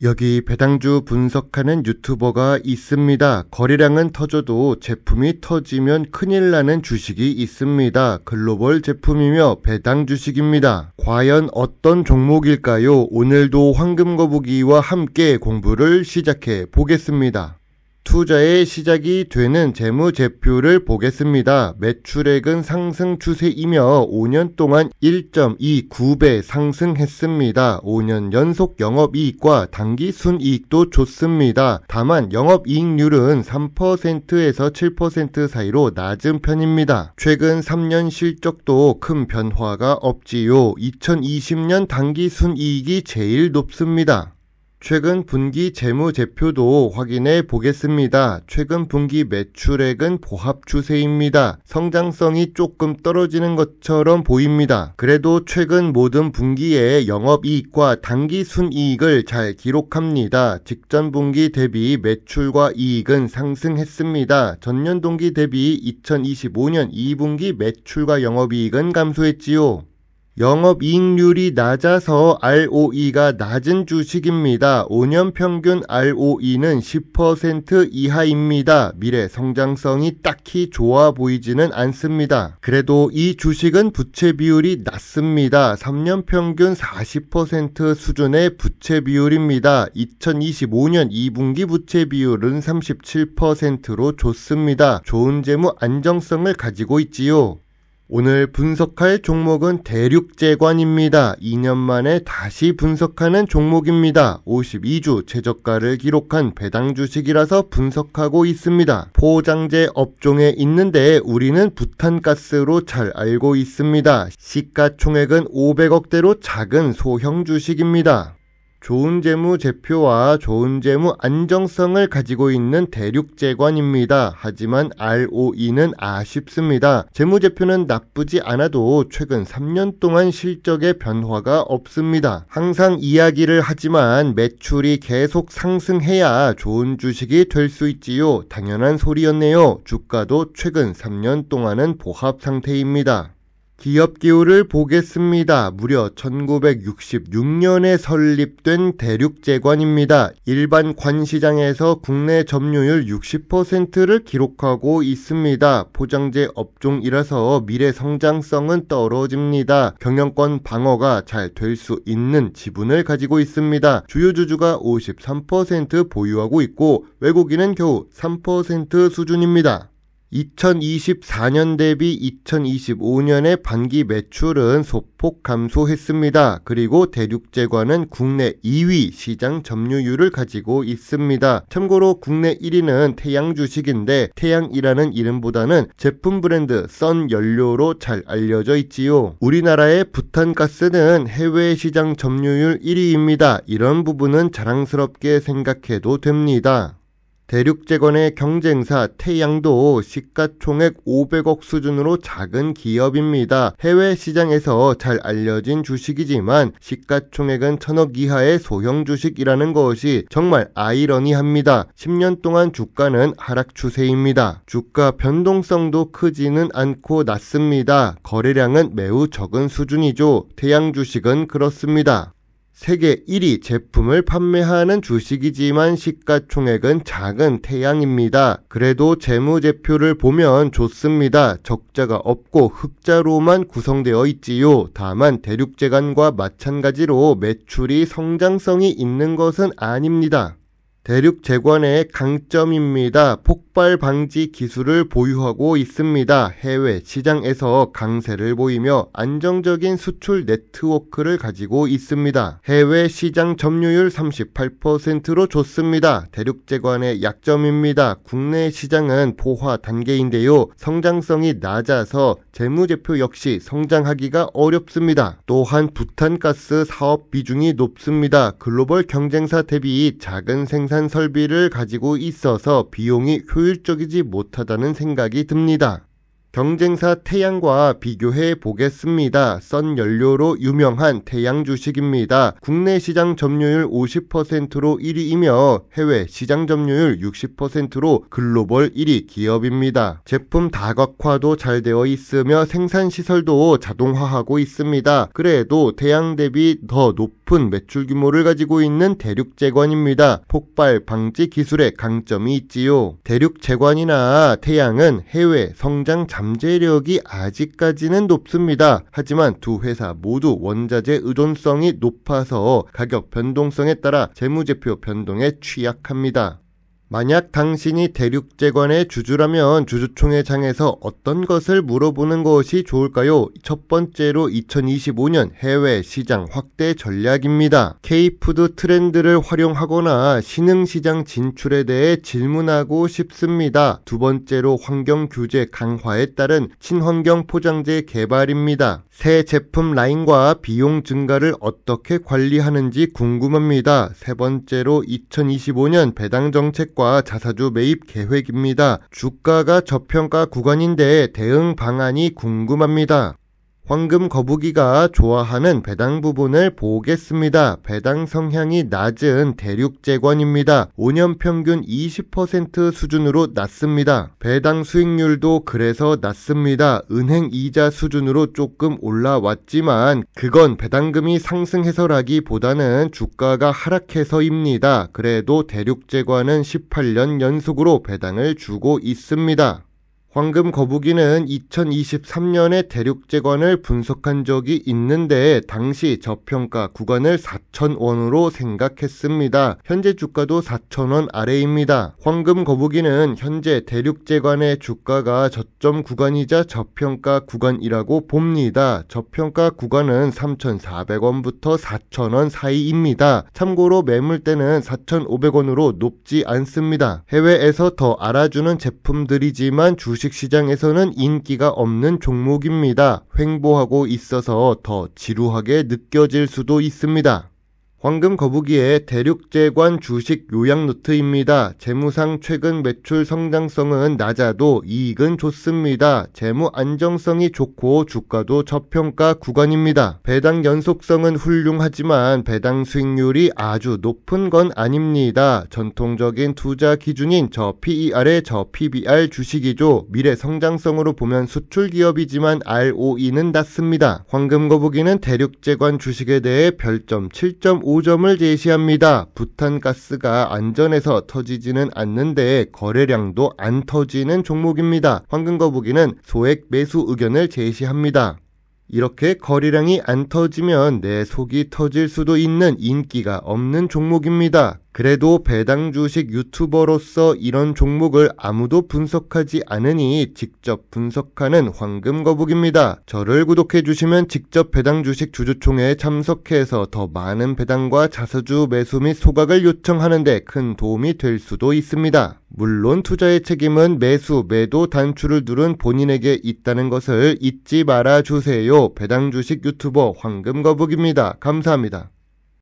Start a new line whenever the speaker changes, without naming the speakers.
여기 배당주 분석하는 유튜버가 있습니다. 거래량은 터져도 제품이 터지면 큰일 나는 주식이 있습니다. 글로벌 제품이며 배당 주식입니다. 과연 어떤 종목일까요? 오늘도 황금거북이와 함께 공부를 시작해 보겠습니다. 투자의 시작이 되는 재무제표를 보겠습니다. 매출액은 상승 추세이며 5년 동안 1.29배 상승했습니다. 5년 연속 영업이익과 당기순이익도 좋습니다. 다만 영업이익률은 3%에서 7% 사이로 낮은 편입니다. 최근 3년 실적도 큰 변화가 없지요. 2020년 당기순이익이 제일 높습니다. 최근 분기 재무제표도 확인해 보겠습니다. 최근 분기 매출액은 보합 추세입니다. 성장성이 조금 떨어지는 것처럼 보입니다. 그래도 최근 모든 분기에 영업이익과 당기순이익을 잘 기록합니다. 직전 분기 대비 매출과 이익은 상승했습니다. 전년 동기 대비 2025년 2분기 매출과 영업이익은 감소했지요. 영업이익률이 낮아서 ROE가 낮은 주식입니다. 5년 평균 ROE는 10% 이하입니다. 미래 성장성이 딱히 좋아 보이지는 않습니다. 그래도 이 주식은 부채 비율이 낮습니다. 3년 평균 40% 수준의 부채 비율입니다. 2025년 2분기 부채 비율은 37%로 좋습니다. 좋은 재무 안정성을 가지고 있지요. 오늘 분석할 종목은 대륙제관입니다. 2년 만에 다시 분석하는 종목입니다. 52주 최저가를 기록한 배당 주식이라서 분석하고 있습니다. 포장재 업종에 있는데 우리는 부탄가스로 잘 알고 있습니다. 시가총액은 500억대로 작은 소형 주식입니다. 좋은 재무 제표와 좋은 재무 안정성을 가지고 있는 대륙제관입니다. 하지만 ROE는 아쉽습니다. 재무 제표는 나쁘지 않아도 최근 3년 동안 실적의 변화가 없습니다. 항상 이야기를 하지만 매출이 계속 상승해야 좋은 주식이 될 수 있지요. 당연한 소리였네요. 주가도 최근 3년 동안은 보합 상태입니다. 기업 기호를 보겠습니다. 무려 1966년에 설립된 대륙제관입니다. 일반 관시장에서 국내 점유율 60%를 기록하고 있습니다. 포장재 업종이라서 미래 성장성은 떨어집니다. 경영권 방어가 잘 될 수 있는 지분을 가지고 있습니다. 주요 주주가 53% 보유하고 있고 외국인은 겨우 3% 수준입니다. 2024년 대비 2025년의 반기 매출은 소폭 감소했습니다. 그리고 대륙제관은 국내 2위 시장 점유율을 가지고 있습니다. 참고로 국내 1위는 태양 주식인데 태양이라는 이름보다는 제품 브랜드 썬연료로 잘 알려져 있지요. 우리나라의 부탄가스는 해외 시장 점유율 1위입니다. 이런 부분은 자랑스럽게 생각해도 됩니다. 대륙제관의 경쟁사 태양도 시가총액 500억 수준으로 작은 기업입니다. 해외 시장에서 잘 알려진 주식이지만 시가총액은 1000억 이하의 소형 주식이라는 것이 정말 아이러니합니다. 10년 동안 주가는 하락 추세입니다. 주가 변동성도 크지는 않고 낮습니다. 거래량은 매우 적은 수준이죠. 태양 주식은 그렇습니다. 세계 1위 제품을 판매하는 주식이지만 시가총액은 작은 태양입니다. 그래도 재무제표를 보면 좋습니다. 적자가 없고 흑자로만 구성되어 있지요. 다만 대륙제관과 마찬가지로 매출이 성장성이 있는 것은 아닙니다. 대륙제관의 강점입니다. 폭발 방지 기술을 보유하고 있습니다. 해외 시장에서 강세를 보이며 안정적인 수출 네트워크를 가지고 있습니다. 해외 시장 점유율 38%로 좋습니다. 대륙제관의 약점입니다. 국내 시장은 포화 단계인데요. 성장성이 낮아서 재무제표 역시 성장하기가 어렵습니다. 또한 부탄가스 사업 비중이 높습니다. 글로벌 경쟁사 대비 작은 생산 설비를 가지고 있어서 비용이 효율적이지 못하다는 생각이 듭니다. 경쟁사 태양과 비교해 보겠습니다. 썬연료로 유명한 태양 주식입니다. 국내 시장 점유율 50%로 1위이며 해외 시장 점유율 60%로 글로벌 1위 기업입니다. 제품 다각화도 잘 되어 있으며 생산 시설도 자동화하고 있습니다. 그래도 태양 대비 더 높은 높은 매출 규모를 가지고 있는 대륙제관입니다. 폭발 방지 기술에 강점이 있지요. 대륙제관이나 태양은 해외 성장 잠재력이 아직까지는 높습니다. 하지만 두 회사 모두 원자재 의존성이 높아서 가격 변동성에 따라 재무제표 변동에 취약합니다. 만약 당신이 대륙제관의 주주라면 주주총회장에서 어떤 것을 물어보는 것이 좋을까요? 첫 번째로 2025년 해외 시장 확대 전략입니다. K푸드 트렌드를 활용하거나 신흥시장 진출에 대해 질문하고 싶습니다. 두 번째로 환경 규제 강화에 따른 친환경 포장재 개발입니다. 새 제품 라인과 비용 증가를 어떻게 관리하는지 궁금합니다. 세 번째로 2025년 배당 정책과 자사주 매입 계획입니다. 주가가 저평가 구간인데 대응 방안이 궁금합니다. 황금 거북이가 좋아하는 배당 부분을 보겠습니다. 배당 성향이 낮은 대륙제관입니다. 5년 평균 20% 수준으로 낮습니다. 배당 수익률도 그래서 낮습니다. 은행 이자 수준으로 조금 올라왔지만 그건 배당금이 상승해서라기보다는 주가가 하락해서입니다. 그래도 대륙제관은 18년 연속으로 배당을 주고 있습니다. 황금 거북이는 2023년에 대륙제관을 분석한 적이 있는데 당시 저평가 구간을 4,000원으로 생각했습니다. 현재 주가도 4,000원 아래입니다. 황금 거북이는 현재 대륙제관의 주가가 저점 구간이자 저평가 구간이라고 봅니다. 저평가 구간은 3,400원부터 4,000원 사이입니다. 참고로 매물대는 4,500원으로 높지 않습니다. 해외에서 더 알아주는 제품들이지만 주식시장에서는 인기가 없는 종목입니다. 횡보하고 있어서 더 지루하게 느껴질 수도 있습니다. 황금 거북이의 대륙제관 주식 요약 노트입니다. 재무상 최근 매출 성장성은 낮아도 이익은 좋습니다. 재무 안정성이 좋고 주가도 저평가 구간입니다. 배당 연속성은 훌륭하지만 배당 수익률이 아주 높은 건 아닙니다. 전통적인 투자 기준인 저 PER에 저 PBR 주식이죠. 미래 성장성으로 보면 수출 기업이지만 ROE는 낮습니다. 황금 거북이는 대륙제관 주식에 대해 별점 7.5점을 제시합니다. 부탄가스가 안전해서 터지지는 않는데 거래량도 안 터지는 종목입니다. 황금거북이는 소액 매수 의견을 제시합니다. 이렇게 거래량이 안 터지면 내 속이 터질 수도 있는 인기가 없는 종목입니다. 그래도 배당 주식 유튜버로서 이런 종목을 아무도 분석하지 않으니 직접 분석하는 황금거북입니다. 저를 구독해 주시면 직접 배당 주식 주주총회에 참석해서 더 많은 배당과 자사주 매수 및 소각을 요청하는 데 큰 도움이 될 수도 있습니다. 물론 투자의 책임은 매수, 매도 단추를 누른 본인에게 있다는 것을 잊지 말아 주세요. 배당 주식 유튜버 황금거북입니다. 감사합니다.